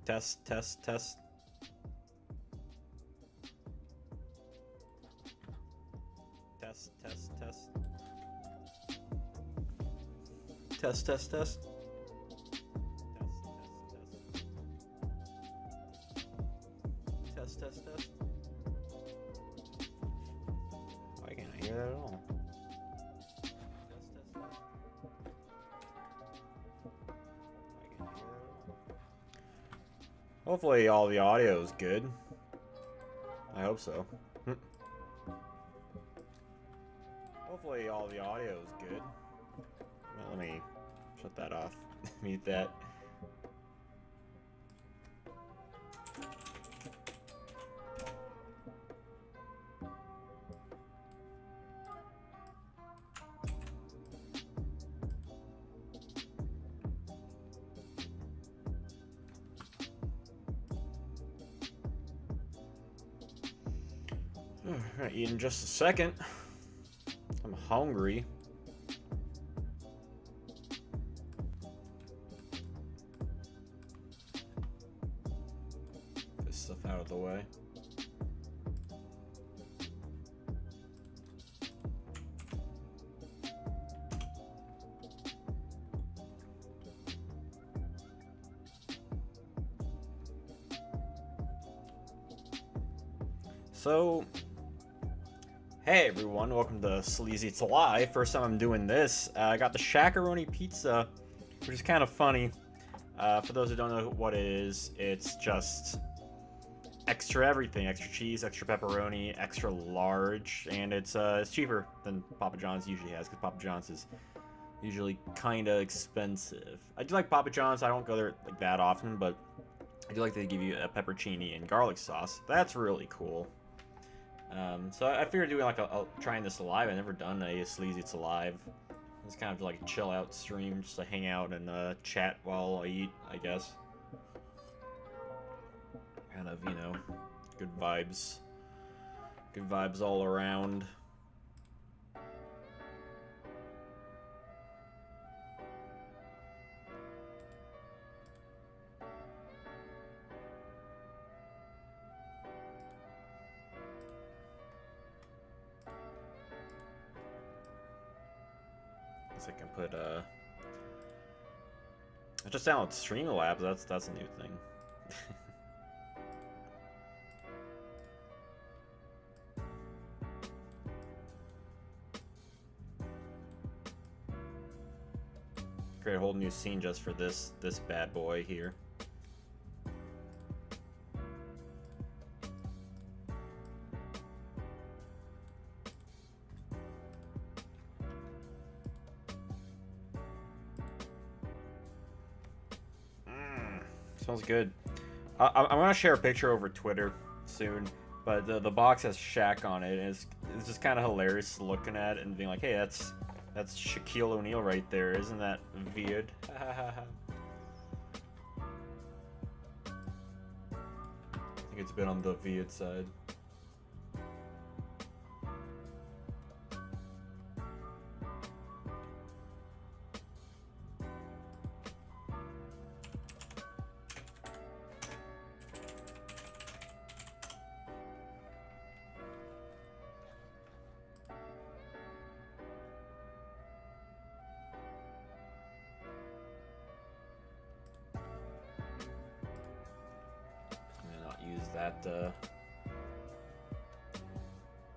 Test, test, test. Test, test, test. Test, test, test. Test, test, test. Why can't I hear that at all? Test, test, test. Why can't I hear that at all? Hopefully all the audio is good. I hope so. Hopefully all the audio is good. Well, let me shut that off. Mute that. Alright, eat in just a second. I'm hungry. This stuff out of the way. So, hey everyone, welcome to Sleazy It's Live. First time I'm doing this. I got the Shaq-a-roni pizza, which is kind of funny. For those who don't know what it is, it's just extra everything. Extra cheese, extra pepperoni, extra large, and it's cheaper than Papa John's usually has, because Papa John's is usually kind of expensive. I do like Papa John's. I don't go there like that often, but I do like they give you a pepperoni and garlic sauce. That's really cool. So I figured doing like trying this live. I've never done a Sleazy It's Live. It's kind of like a chill out stream, just to hang out and chat while I eat, I guess. Kind of, you know, good vibes. Good vibes all around. I can put I just downloaded Streamlabs. That's a new thing. Create a whole new scene just for this bad boy here. Smells good. I'm gonna share a picture over Twitter soon, but the box has Shaq on it, and it's just kind of hilarious looking at it and being like, hey, that's Shaquille O'Neal right there, isn't that weird? I think it's been on the weird side.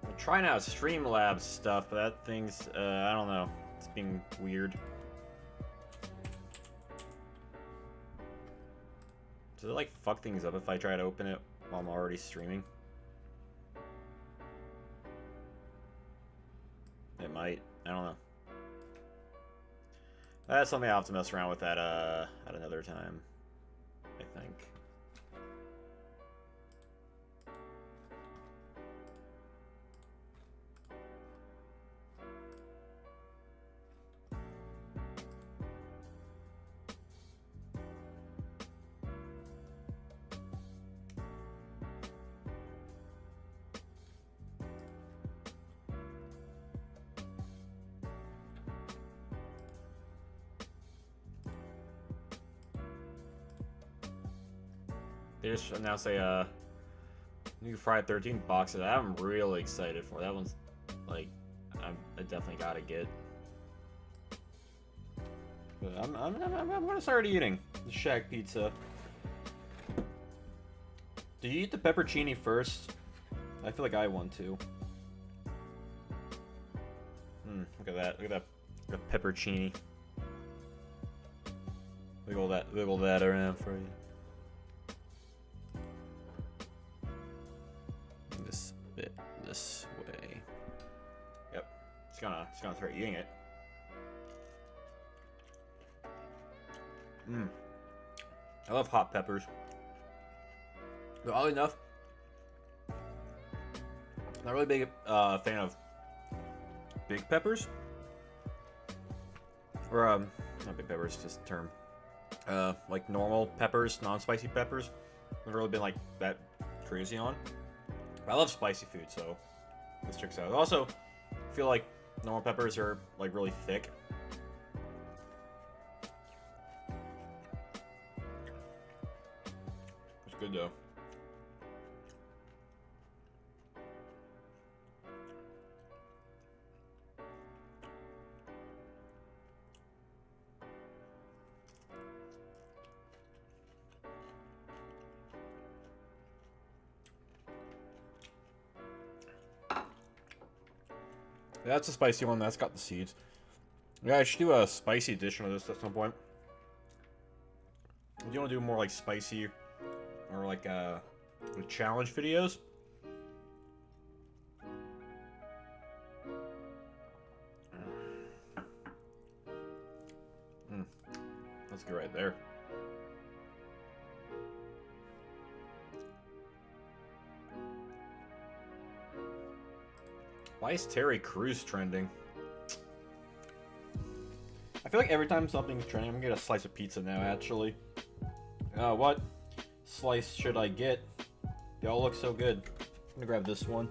I'm trying out Streamlabs stuff, but that thing's, I don't know. It's being weird. Does it, like, fuck things up if I try to open it while I'm already streaming? It might. I don't know. That's something I'll have to mess around with at another time, I think. they just announced a new Friday 13th box that I'm really excited for. That one's like I definitely gotta get. But I'm gonna start eating the Shaq pizza. Do you eat the peppercini first? I feel like I want to. Look at that. Look at that. The peppercini. Wiggle that around for you. This bit this way. Yep. It's gonna start eating it. I love hot peppers. But oddly enough, not really big fan of big peppers. Or not big peppers, just a term. Like normal peppers, non-spicy peppers. I've really been like that crazy on. But I love spicy food, so this checks out. Also, I feel like normal peppers are like really thick. It's good though. That's a spicy one. That's got the seeds. Yeah, I should do a spicy edition of this at some point. Do you want to do more like spicy or like challenge videos? That's good right there. Why is Terry Crews trending? I feel like every time something's trending, I'm gonna get a slice of pizza now, actually. What slice should I get? They all look so good. I'm gonna grab this one.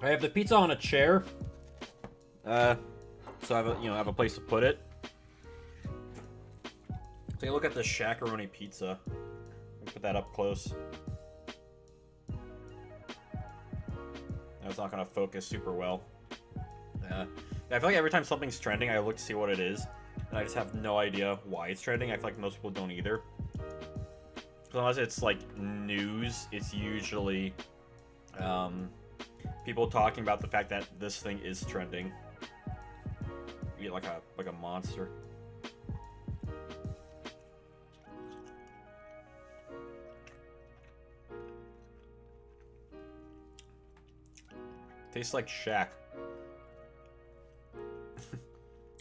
I have the pizza on a chair. So I have I have a place to put it. Take a look at the Shaq-a-roni pizza. Let me put that up close. It's not gonna focus super well. Yeah, I feel like every time something's trending, I look to see what it is, and I just have no idea why it's trending. I feel like most people don't either. So unless it's like news, it's usually people talking about the fact that this thing is trending. You get like a monster. Tastes like Shaq.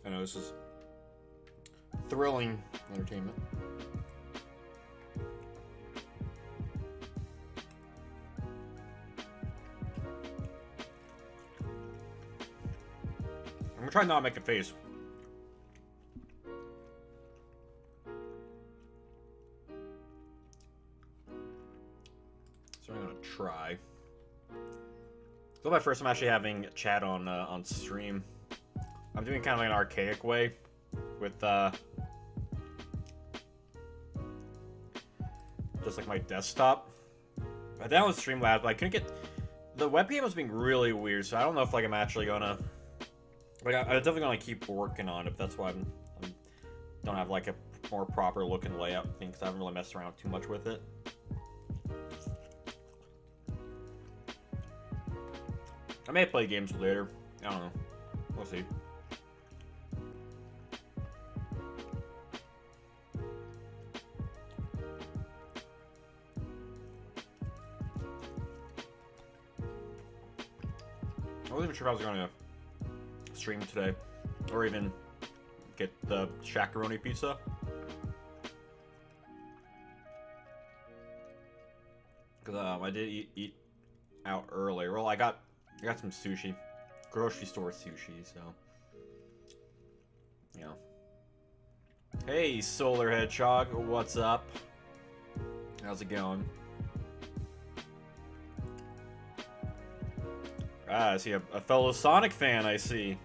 I know this is thrilling entertainment. I'm gonna try not to make a face. So I'm gonna try. This is my first time actually having chat on stream. I'm doing kind of like an archaic way with just like my desktop. I downloaded Streamlabs, but I couldn't get the webcam was being really weird, so I don't know if like I'm actually gonna like I'm definitely gonna keep working on it. That's why I'm don't have like a more proper looking layout thing because I haven't really messed around too much with it. I may play games later. I don't know. We'll see. I wasn't even sure if I was going to stream today or even get the Shaq-a-roni pizza. Because I did eat out earlier. Well, I got some sushi, grocery store sushi, so you know. Hey, Solar Hedgehog, what's up? How's it going? Ah, I see a fellow Sonic fan. I see.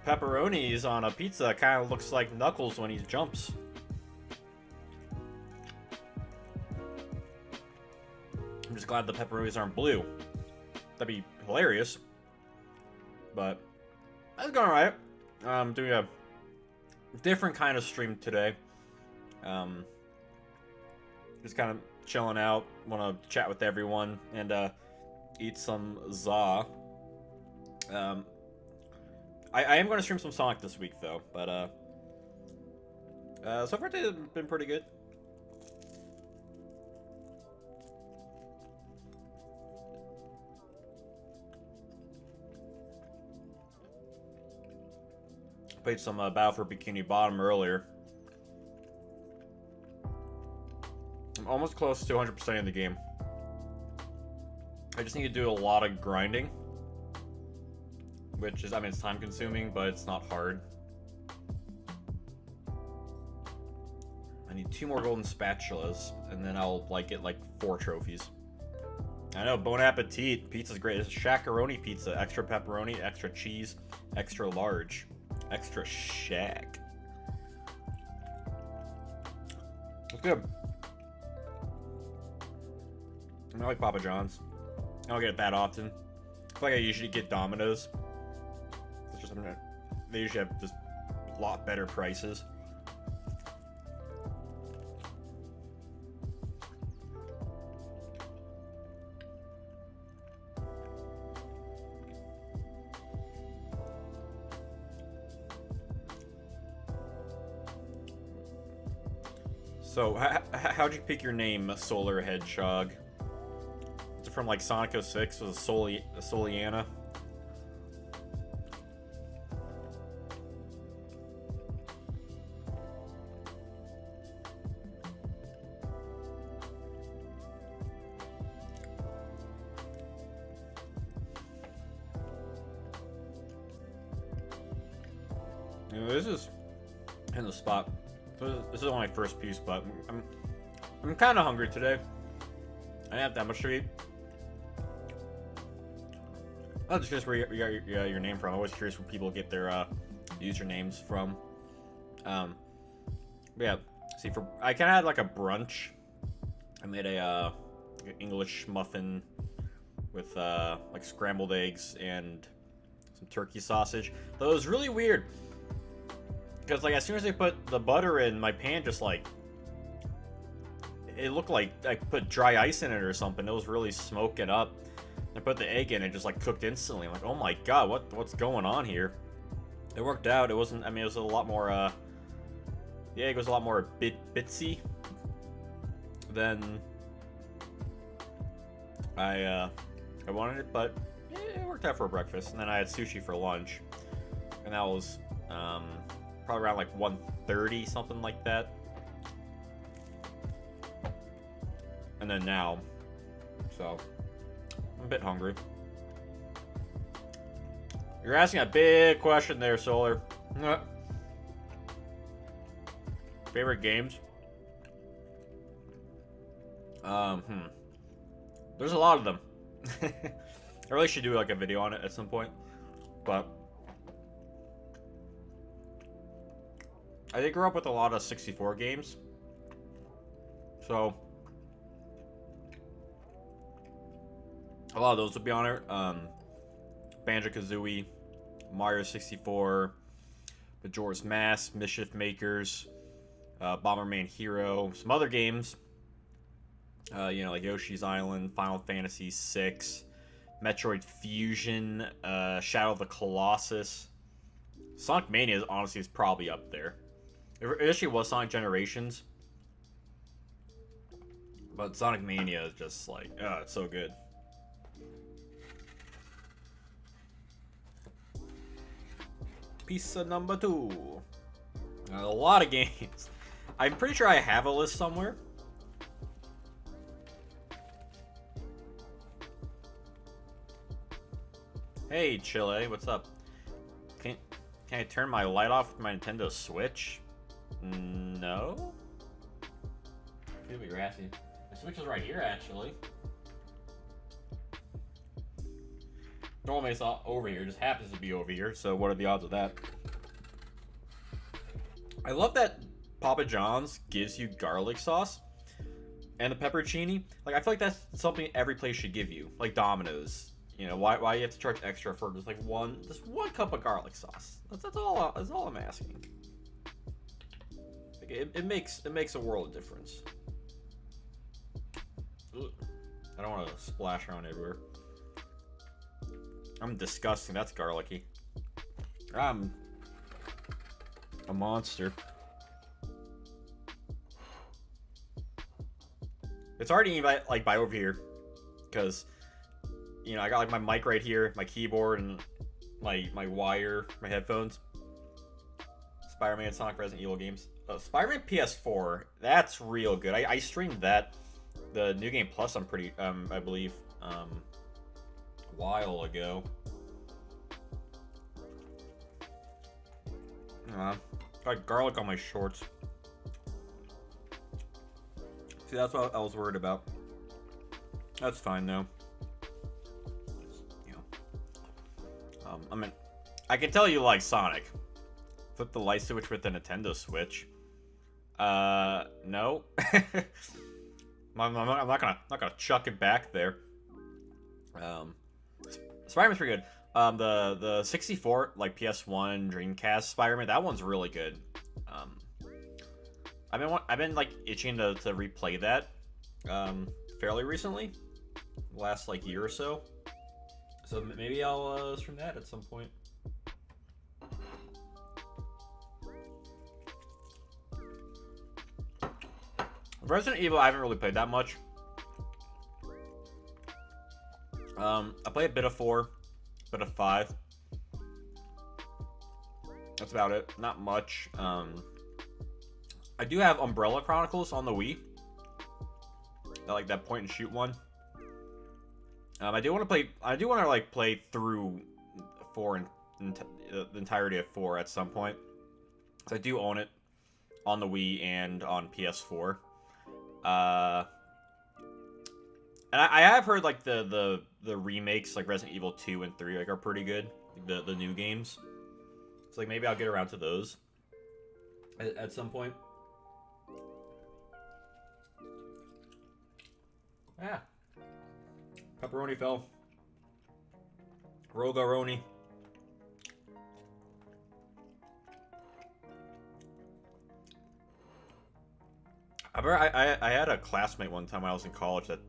pepperonis on a pizza kind of looks like Knuckles when he jumps. I'm just glad the pepperonis aren't blue. That'd be hilarious. But that's going alright. I'm doing a different kind of stream today. Just kind of chilling out. Want to chat with everyone and eat some za. I am going to stream some Sonic this week though, but so far it's been pretty good. Played some Battle for Bikini Bottom earlier. I'm almost close to 100% in the game. I just need to do a lot of grinding. Which is, I mean, it's time consuming, but it's not hard. I need 2 more golden spatulas, and then I'll get 4 trophies. I know, bon appetit. Pizza's great. It's a Shaq-a-roni pizza. Extra pepperoni, extra cheese, extra large, extra Shaq. It's good. I like Papa John's. I don't get it that often. I feel like I usually get Domino's. It's just, they usually have just a lot better prices. So, how'd you pick your name, Solar Hedgehog? Is it from like Sonic 06? Was it Soliana? You know, this is in the spot. This is only my first piece, but I'm kind of hungry today. I didn't have that much to eat. I'm just curious where you got your name from. I'm always curious where people get their usernames from. But yeah, see, I kind of had like a brunch. I made a like an English muffin with like scrambled eggs and some turkey sausage. But it was really weird because like as soon as I put the butter in, my pan just like it looked like I put dry ice in it or something. It was really smoking up. I put the egg in, it just like cooked instantly. I'm like, oh my god, what's going on here? It worked out. It wasn't. I mean, it was a lot more. The egg was a lot more bitsy than I wanted it, but it worked out for breakfast. And then I had sushi for lunch, and that was probably around like 1:30, something like that. And then now, so I'm a bit hungry. You're asking a big question there, Solar. Favorite games? There's a lot of them. I really should do like a video on it at some point, but I did grow up with a lot of 64 games, so a lot of those would be on it. Banjo-Kazooie, Mario 64, Majora's Mask, Mischief Makers, Bomberman Hero, some other games, you know, like Yoshi's Island, Final Fantasy VI, Metroid Fusion, Shadow of the Colossus. Sonic Mania honestly is probably up there. It actually was Sonic Generations, but Sonic Mania is just like, it's so good. Pizza number 2. A lot of games. I'm pretty sure I have a list somewhere. Hey, Chile, what's up? Can I turn my light off with my Nintendo Switch? No? I feel like you're asking. The Switch is right here, actually. Normally it's not over here, it just happens to be over here, so what are the odds of that? I love that Papa John's gives you garlic sauce and the pepperoncini. Like, I feel like that's something every place should give you. Like Domino's. You know, why you have to charge extra for just like one cup of garlic sauce? That's all I'm asking. Like, it makes a world of difference. Ugh. I don't want to splash around everywhere. I'm disgusting. That's garlicky. I'm a monster. It's hard to even by over here, because you know I got like my mic right here, my keyboard, and my wire, my headphones. Spider-Man, Sonic, Resident Evil games. Spider-Man PS4. That's real good. I streamed that. The New Game Plus. I'm pretty I believe a while ago. Got garlic on my shorts. See, that's what I was worried about. That's fine though. You know, I mean, I can tell you like Sonic. Flip the light switch with the Nintendo Switch. No. I'm not gonna chuck it back there. Spider-Man's pretty good. The 64 like PS1 Dreamcast Spider-Man, that one's really good. I've been like itching to replay that fairly recently, last like year or so. So maybe I'll stream that at some point. Resident Evil I haven't really played that much. I play a bit of 4, bit of 5. That's about it. Not much. I do have Umbrella Chronicles on the Wii. I like that point and shoot one. I do want to play. I do want to like play through 4 and the entirety of 4 at some point. So I do own it on the Wii and on PS4. And I have heard like the remakes like Resident Evil 2 and 3 like are pretty good. Like, the new games. So like maybe I'll get around to those at some point. Ah. Pepperoni fell. Rogaroni. I had a classmate one time when I was in college that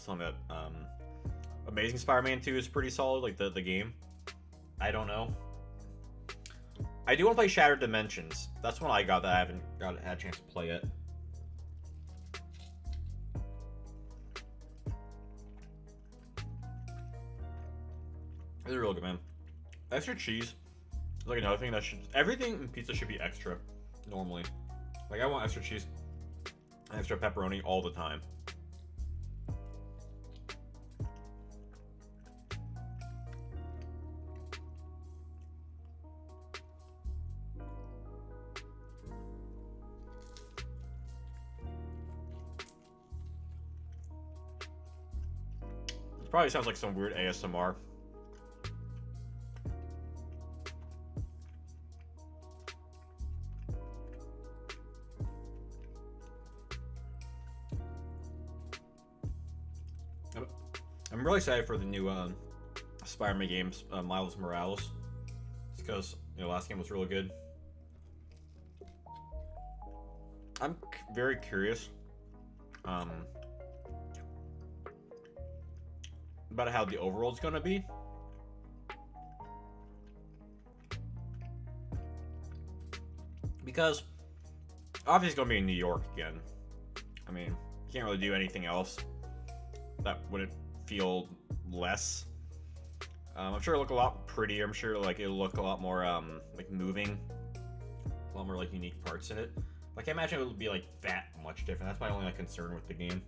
told me that Amazing Spider-Man 2 is pretty solid, like the game. I don't know. I do want to play Shattered Dimensions. That's one I got that I haven't had a chance to play yet. It's real good, man. Extra cheese is like another thing that should... Everything in pizza should be extra, normally. Like, I want extra cheese, extra pepperoni all the time. It probably sounds like some weird ASMR. I'm really excited for the new Spider-Man games, Miles Morales. It's because the last game was really good. I'm very curious about how the overworld's gonna be. Because obviously it's gonna be in New York again. I mean, you can't really do anything else that wouldn't feel less. I'm sure it'll look a lot prettier. I'm sure like it'll look a lot more like moving, a lot more like unique parts in it. I can't imagine it would be like that much different. That's my only like concern with the game.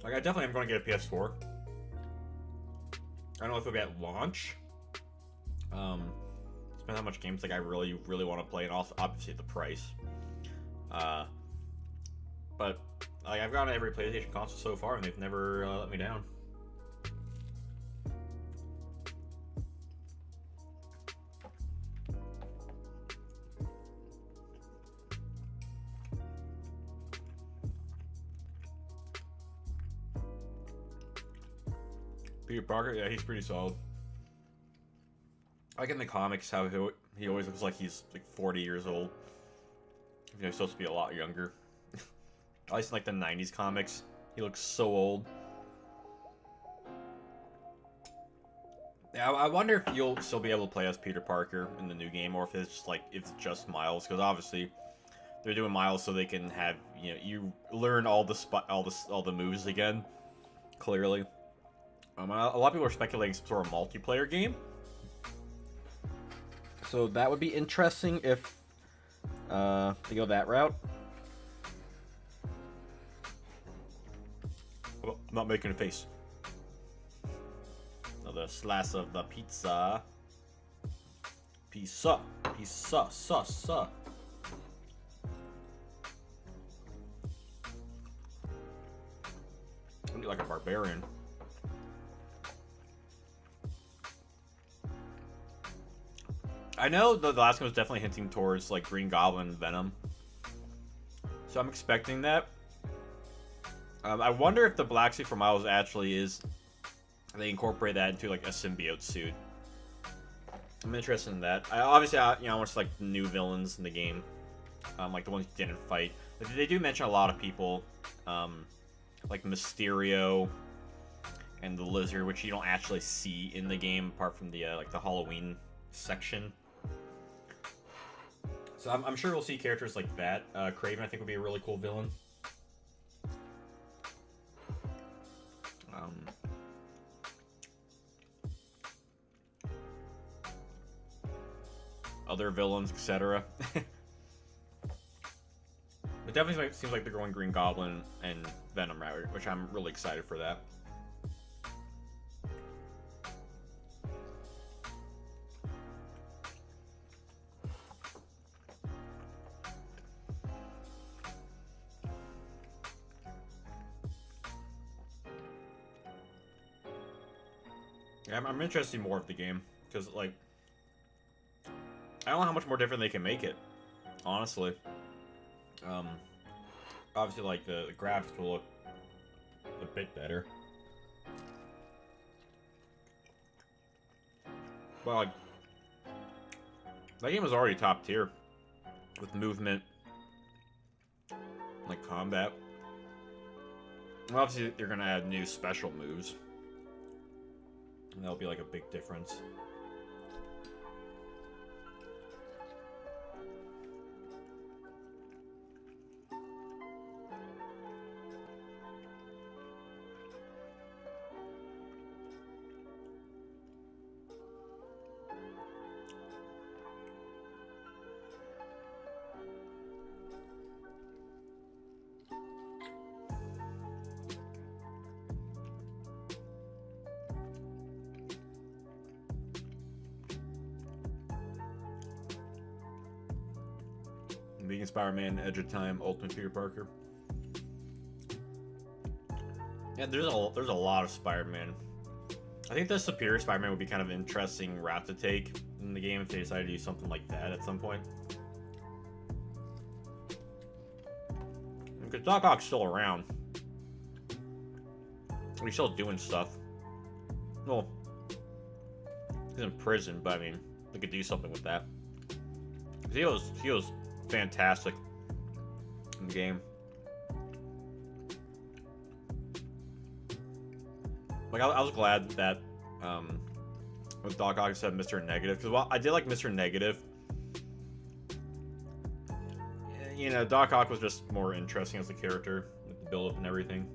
Like I definitely am going to get a PS4. I don't know if it'll be at launch. Depends how much games like I really want to play, and also obviously the price. But like I've gotten every PlayStation console so far, and they've never let me down. Peter Parker, yeah, he's pretty solid. Like in the comics, how he always looks like he's like 40 years old. You know, he's supposed to be a lot younger. At least in like the 90s comics, he looks so old. Yeah, I wonder if you'll still be able to play as Peter Parker in the new game, or if it's just Miles, because obviously they're doing Miles so they can have, you know, you learn all the moves again. Clearly, a lot of people are speculating some sort of multiplayer game. So that would be interesting if they go that route. Oh, I'm not making a face. Another slice of the pizza. Pizza. I'm like a barbarian. I know the last one was definitely hinting towards like Green Goblin and Venom, so I'm expecting that. I wonder if the black suit for Miles actually is they incorporate that into like a symbiote suit. I'm interested in that. I want like new villains in the game, like the ones you didn't fight. They do mention a lot of people, like Mysterio and the Lizard, which you don't actually see in the game apart from the like the Halloween section. So I'm sure we'll see characters like that. Kraven, I think, would be a really cool villain. Other villains, etc. It definitely seems like they're going Green Goblin and Venom route, which I'm really excited for that. Yeah, I'm interested in more of the game, because, like, I don't know how much more different they can make it, honestly. Obviously, like, the graphics will look a bit better. But, like, that game was already top tier, with movement, like, combat. And obviously, they're gonna add new special moves. And that'll be like a big difference. Being Spider-Man, Edge of Time, Ultimate Peter Parker. Yeah, there's a lot of Spider-Man. I think the Superior Spider-Man would be kind of an interesting route to take in the game if they decided to do something like that at some point. Because Doc Ock's still around. He's still doing stuff. Well, he's in prison, but I mean, they could do something with that. He was fantastic in the game. Like, I was glad that with Doc Ock said Mr. Negative, because while I did like Mr. Negative, you know, Doc Ock was just more interesting as a character with the build-up and everything.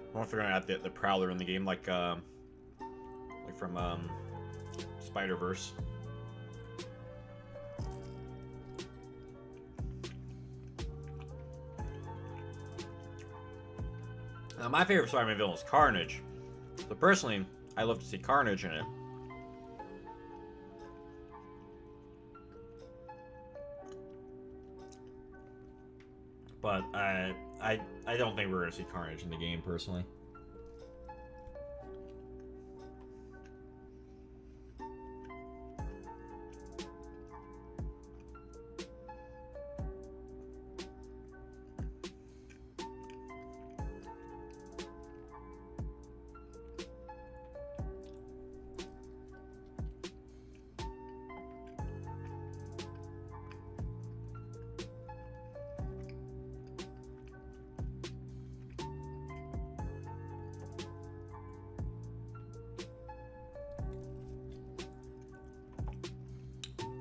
I want to figure out the Prowler in the game, like from Spider-Verse. Now, my favorite Spider-Man villain is Carnage. So personally, I love to see Carnage in it. But I don't think we're gonna see Carnage in the game personally.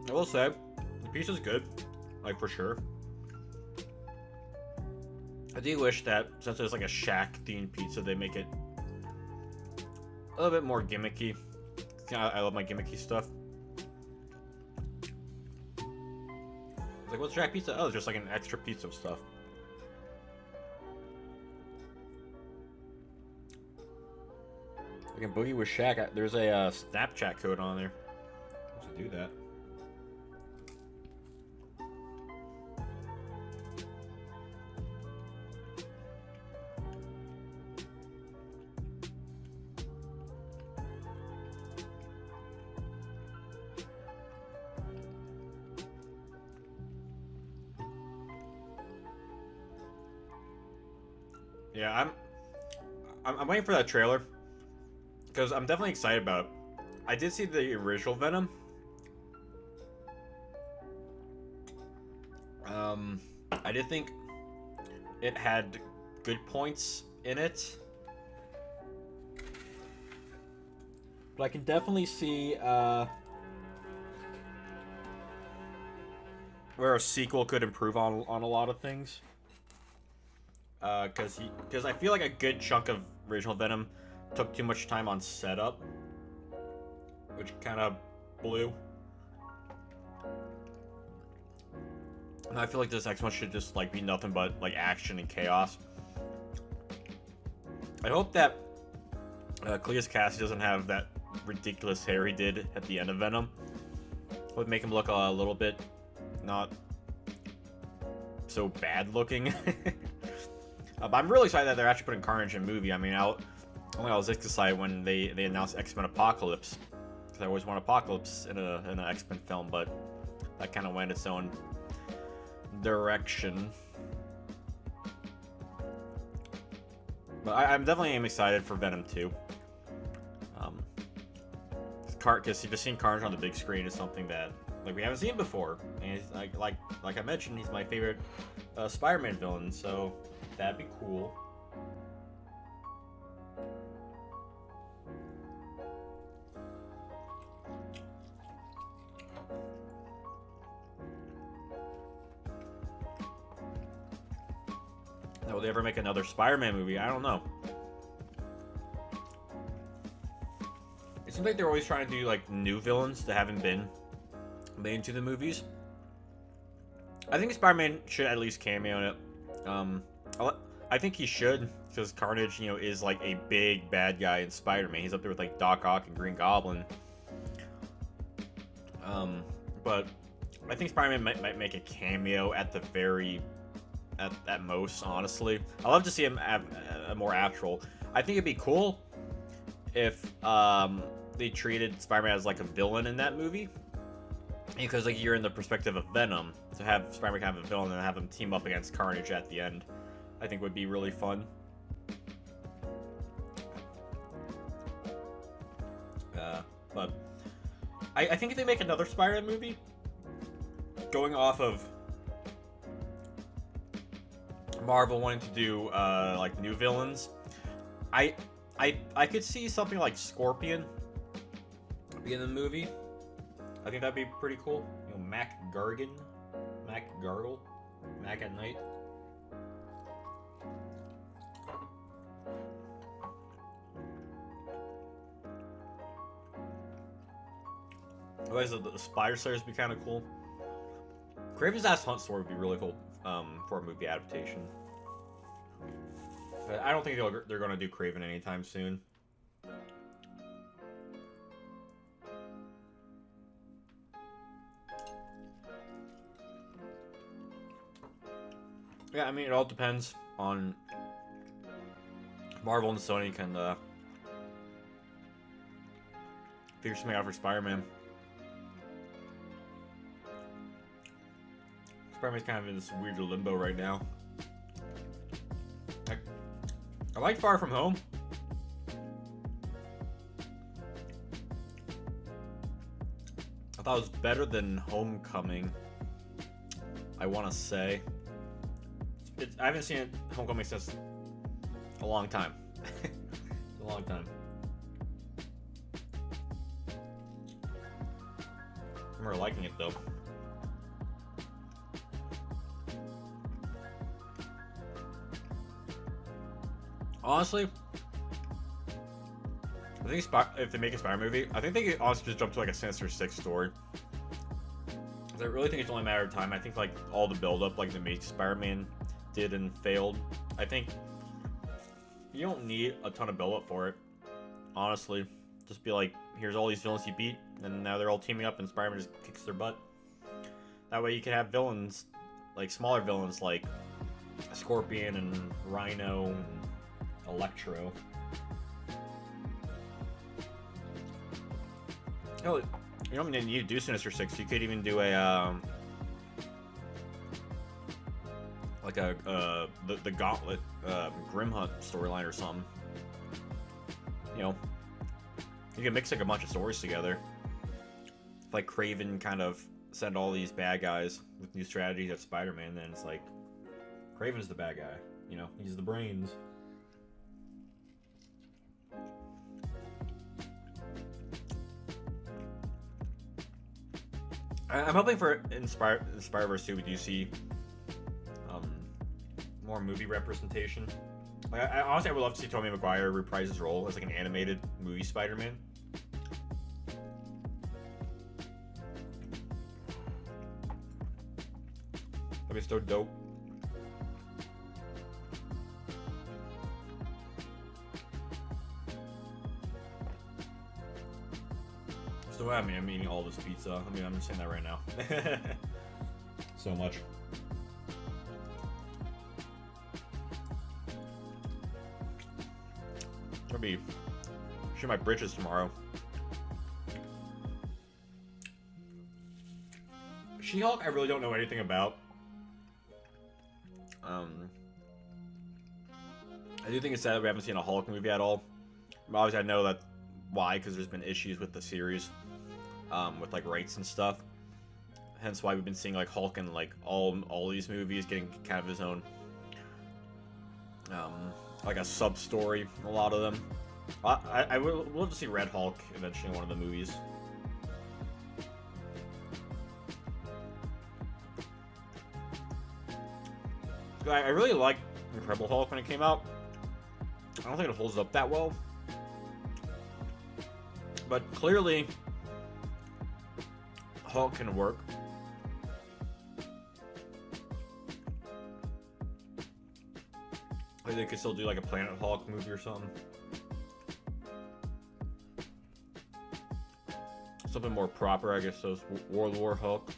I will say, the pizza's good, like for sure. I do wish that since it's like a Shaq-themed pizza, they make it a little bit more gimmicky. I love my gimmicky stuff. It's like, what's Shaq pizza? Oh, it's just like an extra piece of stuff. I can boogie with Shaq. There's a Snapchat code on there. Let's do that. Yeah, I'm waiting for that trailer because I'm definitely excited about it. I did see the original Venom. I did think it had good points in it, but I can definitely see where a sequel could improve on a lot of things. Because I feel like a good chunk of original Venom took too much time on setup, which kind of blew. And I feel like this next one should just like be nothing but like action and chaos. I hope that Cletus Cassidy doesn't have that ridiculous hair he did at the end of Venom. It would make him look a little bit not so bad looking. But I'm really excited that they're actually putting Carnage in a movie. I mean, I was excited when they announced X-Men Apocalypse, because I always want Apocalypse in an X-Men film, but that kind of went its own direction. But I'm definitely excited for Venom 2. Because just seeing Carnage on the big screen is something that we haven't seen before, and it's like I mentioned, he's my favorite Spider-Man villain, so that'd be cool. Now, will they ever make another Spider-Man movie? I don't know. It seems like they're always trying to do like new villains that haven't been made into the movies. I think Spider-Man should at least cameo in it. I think he should, because Carnage, is like a big bad guy in Spider-Man. He's up there with like Doc Ock and Green Goblin. But I think Spider-Man might make a cameo at the at most. Honestly, I love to see him have a more actual. I think it'd be cool if they treated Spider-Man as like a villain in that movie, because like you're in the perspective of Venom, to have Spider-Man kind of a villain and have him team up against Carnage at the end, I think would be really fun. But I think if they make another Spider-Man movie, going off of Marvel wanting to do like new villains, I could see something like Scorpion be in the movie. I think that'd be pretty cool. Mac Gargan, Mac Gargle, Mac at Night. Otherwise, the Spider Slayers would be kind of cool. Kraven's Last Hunt story would be really cool for a movie adaptation. But I don't think they're going to do Kraven anytime soon. Yeah, I mean, it all depends on Marvel and Sony can figure something out for Spider-Man. Spider-Man's kind of in this weird limbo right now. I like Far From Home. I thought it was better than Homecoming, I want to say. I haven't seen Homecoming since a long time. A long time. remember liking it though. Honestly, I think if they make a Spider-Man movie, I think they could honestly just jump to like a Sinister Six story. I really think it's only a matter of time. I think like all the build-up, like the Amazing Spider-Man did and failed. I think you don't need a ton of build-up for it. Honestly, just be like, here's all these villains you beat, and now they're all teaming up, and Spider-Man just kicks their butt. That way, you can have villains, like smaller villains, like Scorpion and Rhino and Electro. You don't even need to do Sinister Six. You could even do a like the Gauntlet Grim Hunt storyline or something. You know, you can mix like a bunch of stories together. Like Kraven kind of send all these bad guys with new strategies at Spider-Man, then it's like Kraven's the bad guy. You know, he's the brains. I'm hoping for in Spider-Verse 2 we do see more movie representation. Like, honestly, I would love to see Tobey Maguire reprise his role as like an animated movie Spider-Man. That'd be so dope. So I mean, I'm eating all this pizza. I mean, I'm just saying that right now. So much. I'll be shoot my britches tomorrow. She-Hulk, I really don't know anything about. I do think it's sad that we haven't seen a Hulk movie at all. Obviously, I know that why, because there's been issues with the series, with like rights and stuff. Hence why we've been seeing like Hulk in like all these movies getting kind of his own, like a sub story. A lot of them. I would love to see Red Hulk eventually in one of the movies. I really liked Incredible Hulk when it came out. I don't think it holds up that well. But clearly, Hulk can work. I think they could still do like a Planet Hulk movie or something. Something more proper, I guess. So World War Hulk.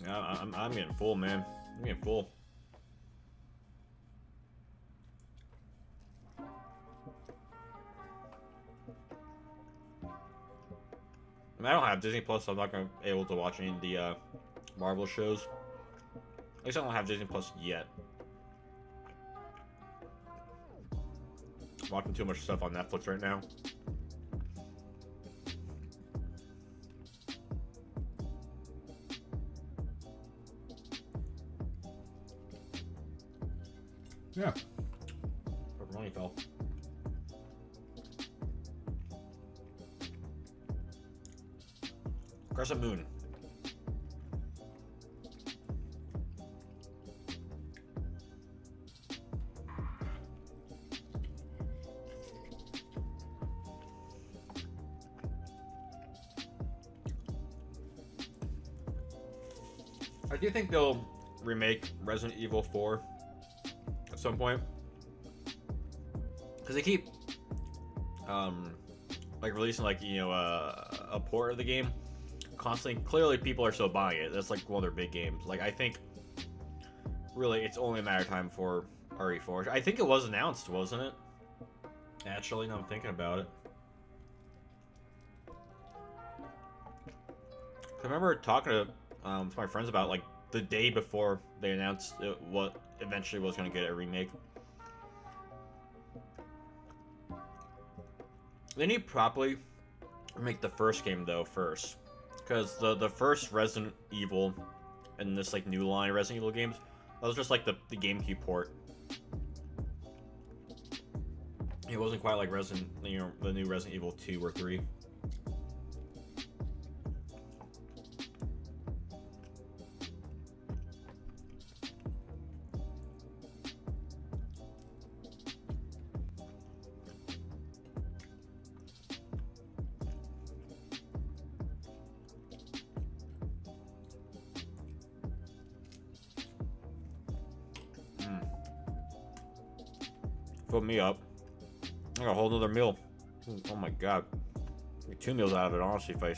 Yeah, I'm getting full, man. I'm getting full. I don't have Disney Plus, so I'm not gonna be able to watch any of the Marvel shows. At least I don't have Disney Plus yet. I'm watching too much stuff on Netflix right now. Yeah. Pepperoni fell. Crescent Moon. I do think they'll remake Resident Evil 4 at some point, because they keep like releasing like, you know, a port of the game constantly. Clearly people are still buying it. That's like one of their big games. Like, I think really it's only a matter of time for RE4. I think it was announced, wasn't it? Actually, now I'm thinking about it. I remember talking to my friends about like the day before they announced what eventually was going to get a remake. They need to properly remake the first game though first, because the first Resident Evil and this like new line of Resident Evil games, that was just like the GameCube port. It wasn't quite like Resident, the new Resident Evil 2 or 3. Fill me up. I got a whole nother meal. Oh my god. Get 2 meals out of it, honestly, if I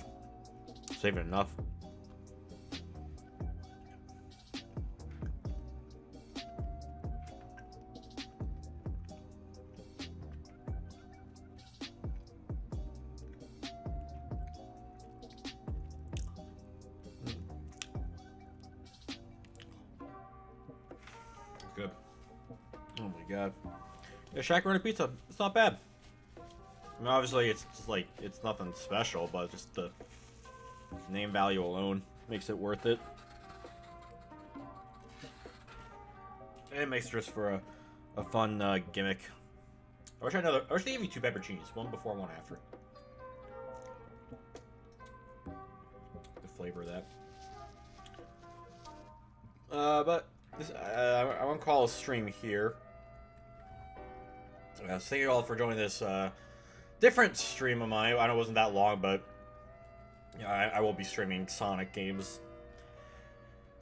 save it enough. Good. Oh my god. Yeah, Shaq-a-roni pizza. It's not bad. I mean, obviously, it's just like, it's nothing special, but just the name value alone makes it worth it. And it makes just for a fun gimmick. I wish they gave you 2 pepperoncinis, one before, one after. The flavor of that. But this, I won't call a stream here. Thank you all for joining this different stream of mine. I know it wasn't that long, but yeah, I will be streaming Sonic games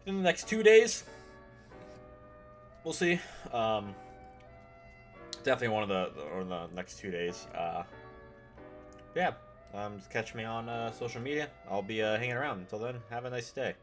in the next 2 days. We'll see. Definitely one of the next 2 days. Yeah, just catch me on social media. I'll be hanging around. Until then, have a nice day.